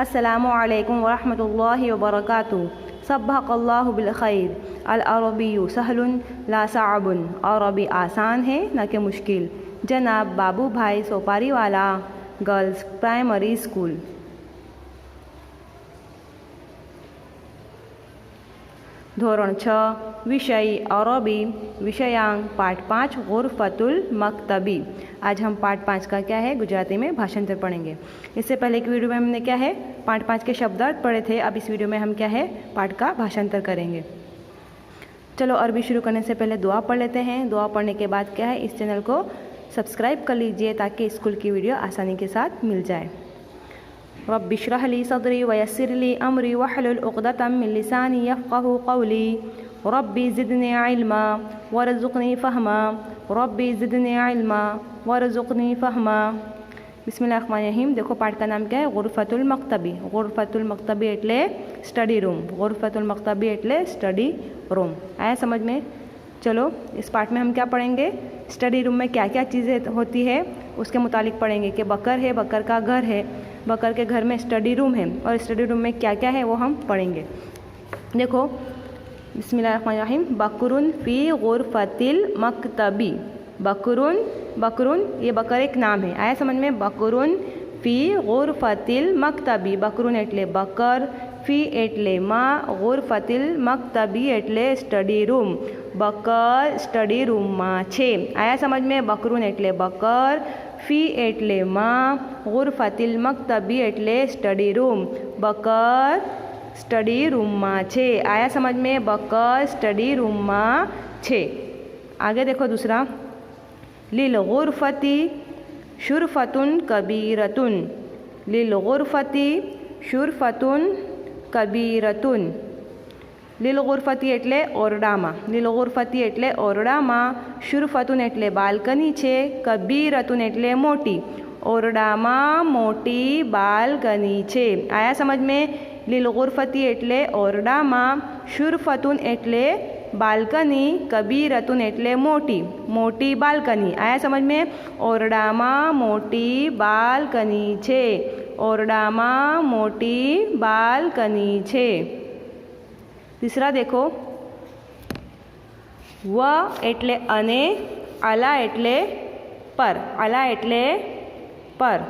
अस्सलामु अलैकुम वरहमतुल्लाहि वबरकातुहू। सब्बहकल्लाहु बिल खैर। अल अरबिय्यु सहलुन ला सअबुन। अरबी आसान है न कि मुश्किल। जनाब बाबू भाई सोपारीवाला गर्ल्स प्राइमरी स्कूल। धोरण 6 विषय अरबी विषयांक पाठ 5 गुरफतुल मकतबी। आज हम पाठ 5 का क्या है गुजराती में भाषांतर पढ़ेंगे। इससे पहले की वीडियो में हमने क्या है पाठ 5 के शब्दार्थ पढ़े थे। अब इस वीडियो में हम क्या है पाठ का भाषांतर करेंगे। चलो अरबी शुरू करने से पहले दुआ पढ़ लेते हैं। दुआ पढ़ने के बाद क्या है इस चैनल को सब्सक्राइब कर लीजिए ताकि स्कूल की वीडियो आसानी के साथ मिल जाए। रब्बि इश्रह ली सदरी वयस्सिर ली अमरी वहलुल उक़दतम मिन लिसानी यफ़क़हू क़ौली। रब्बी ज़िदनी इल्मा वरज़ुक़नी फ़हमा। रब्बी ज़िदनी इल्मा वरज़ुक़नी फ़हमा। बिस्मिल्लाहिर्रहमानिर्रहीम। देखो पाठ का नाम क्या है गुरफतुल मकतबी। गुरफतुल मकतबी एटले स्टडी रूम। गुरफतुल मकतबी एटले स्टडी रूम। आया समझ में। चलो इस पाठ में हम क्या पढ़ेंगे स्टडी रूम में क्या क्या चीज़ें होती है उसके मुतालिक पढ़ेंगे कि बकर है, बकर का घर है, बकर के घर में स्टडी रूम है और स्टडी रूम में क्या क्या है वो हम पढ़ेंगे। देखो बिस्मिल्लाहिर्रहमानिर्रहीम। बकरुन फ़ी गुरफतिल मकतबी। बकरुन बकरुन ये बकर एक नाम है। आया समझ में। बकरुन फ़ी गुरफतिल मकतबी। बकरुन एटले बकर, फ़ी एटले माँ, गुरफतिल मकतबी एटले स्टडी रूम। बकर स्टडी रूम माँ छे। आया समझ में। बकरुन एटले बकर, फ़ी एटले माँ, गुरफतिल मकतबी एटले स्टडी रूम। बकर स्टडी रूम माँ छे। आया समझ में। बकर स्टडी रूम माँ छे। आगे देखो दूसरा। लिल गुरफती शुरफतुन कबीरतुन। लिल गुरफती शुरफतुन कबीरतुन। लिल गुरफती एटले ओरडामा। लिल गुरफती एटले ओरडामा। शुरफतुन एटले बालकनी छे। कबीरतुन एटले मोटी। ओरडामा मोटी बालकनी छे। आया समझ में। लिल गुरफती एटले ओरडामा, शुरफतुन एटले बालकनी, कबीरतुन एटले मोटी, मोटी बालकनी। आया समझ में। ओरडामा मोटी बालकनी छे। ओरडामा मोटी बालकनी छे। तीसरा देखो। व एटले अने, अला एटले पर। अला एटले पर।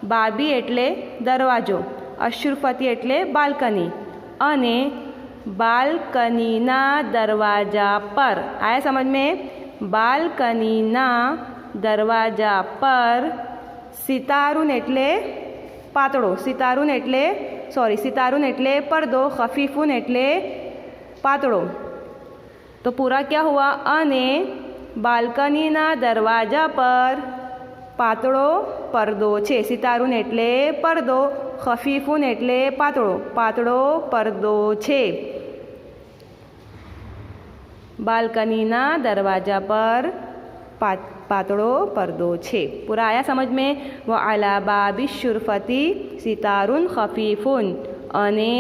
बाबी एटले दरवाजो। अशुरफती एटले बालकनी। अने बालकनीना दरवाजा पर। आया समझ में। बालकनीना दरवाजा पर सितारुन एटले पातळो। सितारुन एटले सितारुन एटले पर्दो। खफीफुन एटले पातळो। तो पूरा क्या हुआ। अने बालकनीना दरवाजा पर पातळो पर्दो छे। सितारुन एटले पर्दो, खफीफुन एटले पातळो, पातळो पर्दो छे। बालकनीना दरवाजा पर पातळो पर्दो छे। पूरा आया समझ में। व अला बाबी शुरफती सितारुन खफीफुन। अने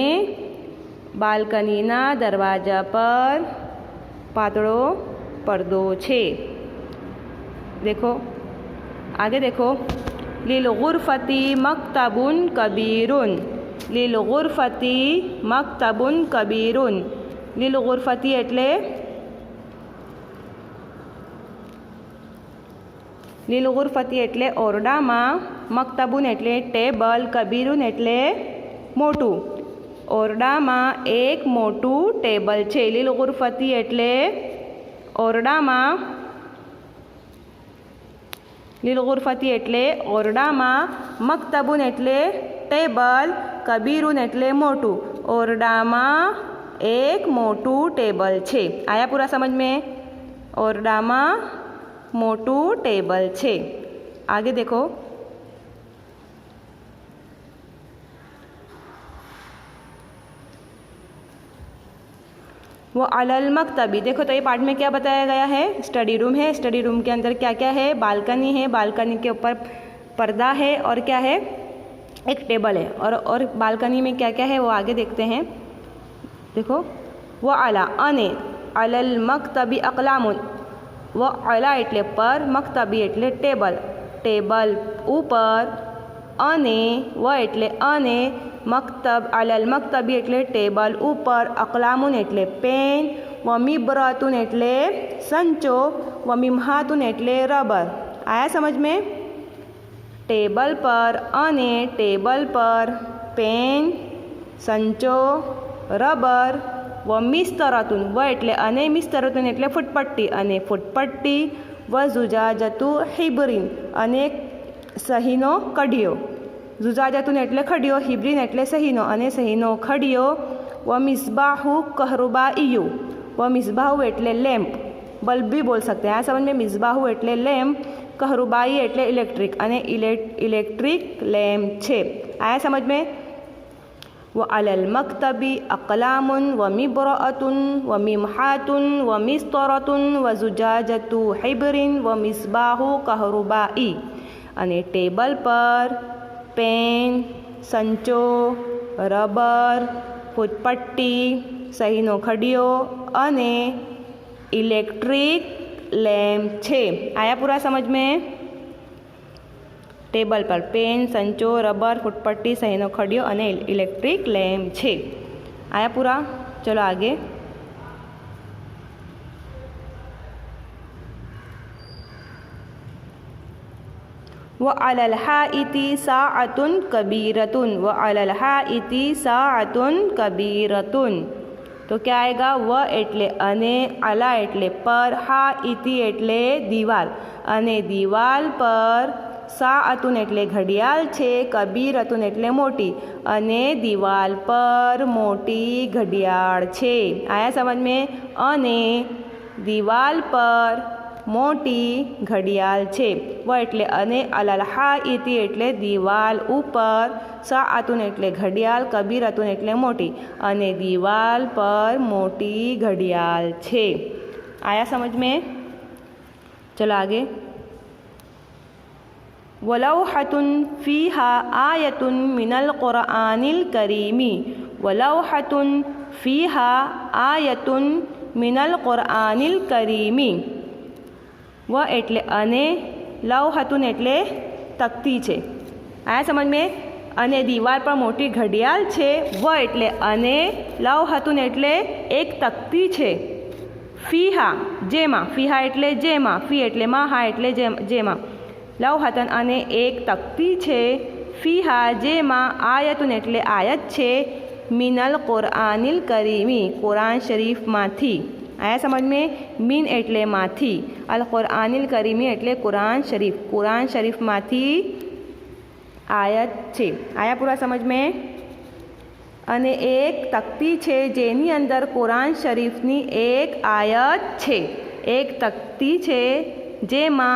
बालकनीना दरवाजा पर पातळो पर्दो छे। देखो आगे देखो। लिल गुरफती मकतबुन कबीरुन। लिल गुरफती मकतबुन कबीरुन। लिल गुरफती एटले लिल गुरफती एटले ओरडामा, मकतबुन एटले टेबल, कबीरुन एटले मोटू। ओरडामा एक मोटू टेबल छे। लिल गुरफती एटले ओरडामा, लिल गुरफती एटले ओरडामा, मकतबुन एटले टेबल, कबीरुन एटले मोटू। ओरडामा एक मोटू टेबल छे। आया पूरा समझ में। ओरडामा मोटू टेबल छे। आगे देखो। वो अलल मकतबी। देखो तो ये पार्ट में क्या बताया गया है स्टडी रूम है। स्टडी रूम के अंदर क्या क्या है बालकनी है, बालकनी के ऊपर पर्दा है और क्या है एक टेबल है। और बालकनी में क्या क्या है वो आगे देखते हैं। देखो वो अला अने अलल मकतबी अकलामुन। वो अला एटले पर, मकतबी एटले टेबल, टेबल ऊपर अने व एटले अने मक्तब अलल मक्तबी एटले टेबल ऊपर अकलामुन एटले पेन व मिब्रतुन एटले संचो व मिम्हातुन एटले रबर। आया समझ में? टेबल पर अने टेबल पर पेन संचो रबर व मिस्तरतुन व एटले अने मिस्तरतुन एटले फूटपट्टी अने फूटपट्टी व जुजाजतु हिब्रीन अने सहीनो कढ़ियो। जुजाजतुन एटले खड़ियो हिब्रीन एटले सहीनो अने सहीनो खड़ियो व मिसबाहु कहरुबाइयु व मिसबाहु एटले लैम्प बल्ब भी बोल सकते हैं। समझ में? मिसबाहु एटले लैम्प कहरुबाई एटले इलेक्ट्रिक अने इलेक्ट्रिक लैम्प छे। आया समझ में? व अलल मक्तबी अकलामुन व मिब्रअतुन व मिम्हातुन व मिस्तरतुन व जुजाजतु हिब्रीन व मिसबाहु कहरुबाई अने टेबल पर पेन संचो रबर फूटपट्टी सहीनो खड़ियो अने इलेक्ट्रिक लैम्प छे। आया पूरा समझ में? टेबल पर पेन संचो रबर फूटपट्टी सहीनो खड़ियो अने इलेक्ट्रिक लैम्प छे। आया पूरा? चलो आगे। व अलल हाइती साअतुन कबीरतुन व अलल हाइती साअतुन कबीरतुन। तो क्या आएगा? व एटले अने अला एटले पर हाइती एटले दीवाल अने दीवाल पर साअतुन एटले घड़ियाल छे कबीरतुन एटले मोटी अने दीवाल पर मोटी घड़ियाल छे। आया समझ में? अने दीवाल पर मोटी घड़ियाल छे। व एटले अने अलल हाइती एटले दीवाल ऊपर साअतुन एटले घड़ियाल कबीरतुन एटले मोटी अने दीवाल पर मोटी घड़ियाल छे। आया समझ में? चलो आगे। वलौहतुन फ़ीहा आयतुन मिनल क़ुरआनिल करीमी वलौहतुन फ़ीहा आयतुन मिनल क़ुरआनिल करीमी। व एटले अने लौहतुन एटले तख्ती छे। आया समझ में? अने दीवार पर मोटी घड़ियाल छे। व एटले अने लौहतुन एटले एक तख्ती छे। फ़ीहा जेमा फ़ीहा एटले जेमा फ़ी एटले मा हा एटले जेमा लौहतन अने एक तख्ती छे। फ़ीहा जेमा आयतुन एटले आयत छे मिनल क़ुरआनिल करीमी कुरान शरीफ माथी। आया समझ में? मीन एटले माथी अल क़ुरआनिल करीमी एटले कुरान शरीफ माथी आयत छे। आया पूरा समझ में? अने एक तख्ती छे जेनी अंदर कुरान शरीफनी एक आयत छे। एक तख्ती छे जेमा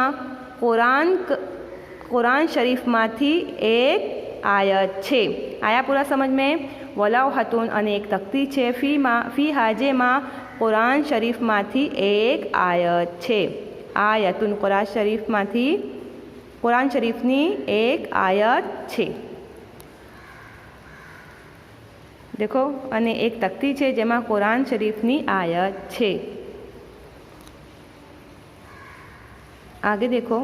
कुरान शरीफ माथी एक आयत छे। आया पूरा समझ में? वलौहतुन अने एक तख्ती छे फ़ीहा जेमा कुरान शरीफ माथी एक आयत छे। आयतुन कुरान शरीफनी एक आयत छे। देखो अने एक तख्ती छे जेमा कुरान शरीफनी आयत छे। आगे देखो।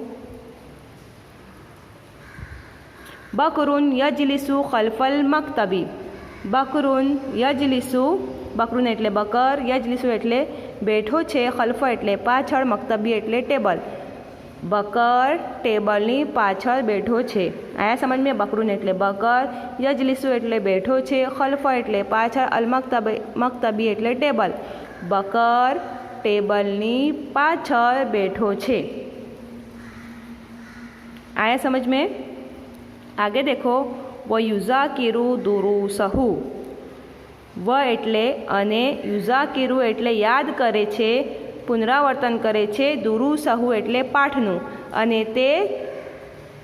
बकरुन यजलिसु खल्फल मक्तबी बकरुन यजलिसु बकरुन एटले बकर यजलिसु एटले बैठो छे खल्फ एटले पाछळ मक्तबी एटले टेबल बकर टेबलनी पाछळ बैठो छे। आया समझ में? बकरुन एटले बकर यजलिसु एटले बैठो छे खल्फ एटले पाछळ अल मक्तबी एटले टेबल बकर टेबलनी पाछळ बैठो छे। आया समझ में? आगे देखो। व युज़ाकिरु दुरूसहु व एटले अने युज़ाकिरु एटले याद करे छे पुनरावर्तन करे छे दुरूसहु एटले पाठनु अने ते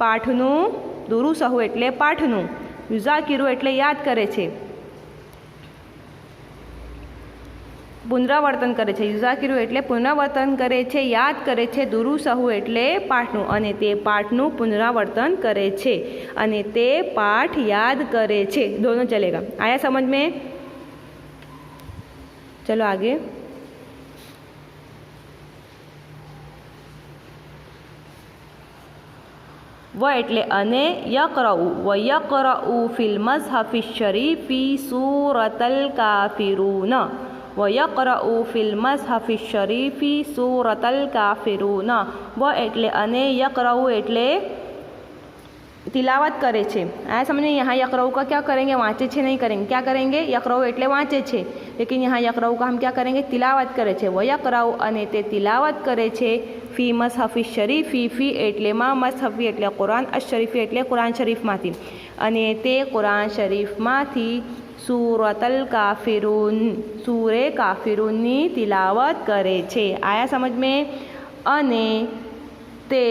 पाठनु दुरूसहु एटले पाठनु युज़ाकिरु एटले याद करे छे पुनरावर्तन करे छे। युज़ाकिरु एटले पुनरावर्तन करे छे याद करे छे दुरूसहु एटले पाठनु अने ते पाठनु पुनरावर्तन करे छे अने ते पाठ याद करे छे। दोनों चलेगा। आया समझ में? चलो आगे। व एटले अने यक़रउ व यक़रउ फिल मज़हफ़ि शरीफ़ी सूरतल काफ़िरून व यक़रउ फिल मज़हफ़ि शरीफ़ी सूरतल काफ़िरून व एटले अने यक़रउ एटले तिलावत करे छे। आया समझे। यहाँ यक़रउ का क्या करेंगे, वाँचे छे नहीं करेंगे, क्या करेंगे, यक़रउ एटले वाँचे छे, लेकिन यहाँ यक़रउ का हम क्या करेंगे, तिलावत करे छे। व यक़रउ अने ते तिलावत करे छे फ़ी मज़हफ़ि शरीफ़ी फ़ी एटले मां मज़हफ़ी एटले कुरान अशरीफ़ी एटले कुरान शरीफ़मांथी अने ते कुरान शरीफ़मांथी सूरतल काफ़िरून सूरे काफ़िरूननी तिलावत करे छे। आया समझ में। अने ते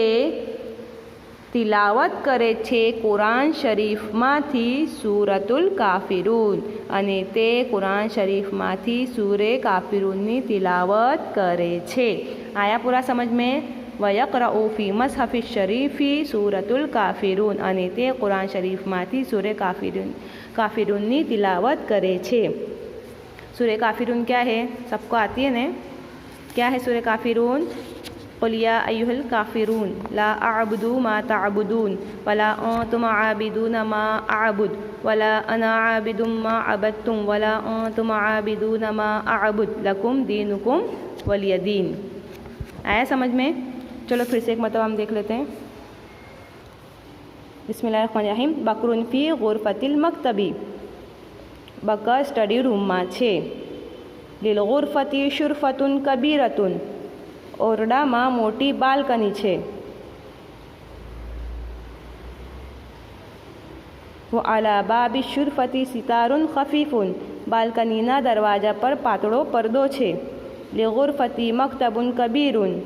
तिलावत करे छे कुरान शरीफ़मांथी सूरतुल काफ़िरून अने ते कुरान शरीफ़मांथी सूरे काफ़िरूननी तिलावत करे छे। आया पूरा समझ में। व यक़रउ फ़ी मज़हफ़ि शरीफ़ी सूरतुल काफ़िरून अने ते कुरान शरीफ़मांथी सूरे काफ़िरूननी तिलावत करे छे। सूरे काफ़िरून क्या है, सबको आती है ने। क्या है सूरे काफ़िरून? क़ुल या अय्युहल काफ़िरून ला अअबुदु मा तअबुदून वला अंतुम आबिदून मा अअबुद वला अना आबिदुम मा अबदतुम वला अंतुम आबिदून मा अअबुद लकुम दीनुकुम वलिय दीन। आया समझ में। चलो फिर से एक मतलब हम देख लेते हैं। बिस्मिल्लाहिर्रहमानिर्रहीम। बकरुन फ़ी गुरफ़तिल मक्तबी। बकर स्टडी रूम में छे। लिल गुरफ़ति शुरफ़तुन कबीरतुन। ओरडामां मोटी बालकनी छे। व अला बाबी शुरफ़ति सितारुन खफ़ीफ़ुन। बालकनीना दरवाजा पर पातळो पर्दो छे। लिगुरफ़ति मक्तबुन कबीरुन।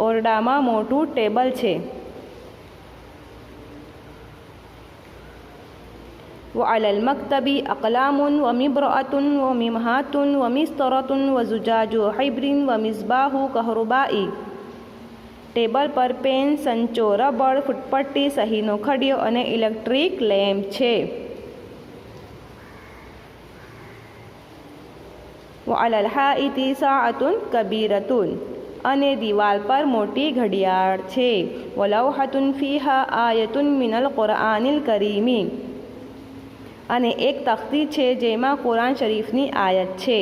ओरडामां मोटू टेबल छे। व अलल मक्तबी अक़लामुन व मिब्रअतुन व मिमहातुन व मिस्तरतुन व ज़ुजाजु हिब्रिन व मिज़बाहु कहरुबाई। टेबल पर पेन, संचो, रबड़, फूटपट्टी, सहीनो खडियो अने इलेक्ट्रिक लैम्प छे। व अलल हाइति साअतुन कबीरतुन। अने दीवाल पर मोटी घड़ियाळ छे। व लौहतुन फ़ीहा आयतुन मिनल कुरआनिल करीमी। अने एक तख्ती छे जेमां कुरान शरीफनी आयत छे।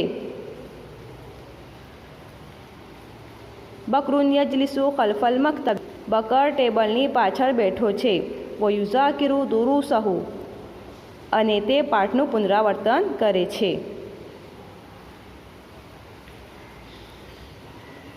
बकरुन यजलिसु खल्फल मक्तब। बकर टेबलनी पाछळ बेठो छे। व युज़ाकिरु दुरूसहु। अने ते पाठनुं पुनरावर्तन करे छे।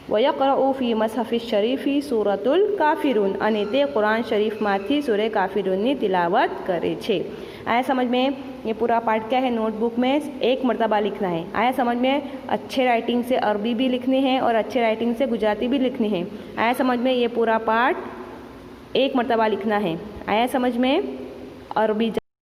व यक़रउ फ़ी मज़हफ़ि शरीफ़ी सूरतुल काफ़िरून अने ते कुरान शरीफ़मांथी सूरे काफ़िरूननी तिलावत करे छे। आया समझ में। ये पूरा पाठ क्या है, नोटबुक में एक मरतबा लिखना है। आया समझ में। अच्छे राइटिंग से अरबी भी लिखनी है और अच्छे राइटिंग से गुजराती भी लिखनी है। आया समझ में। ये पूरा पाठ एक मरतबा लिखना है। आया समझ में। अरबी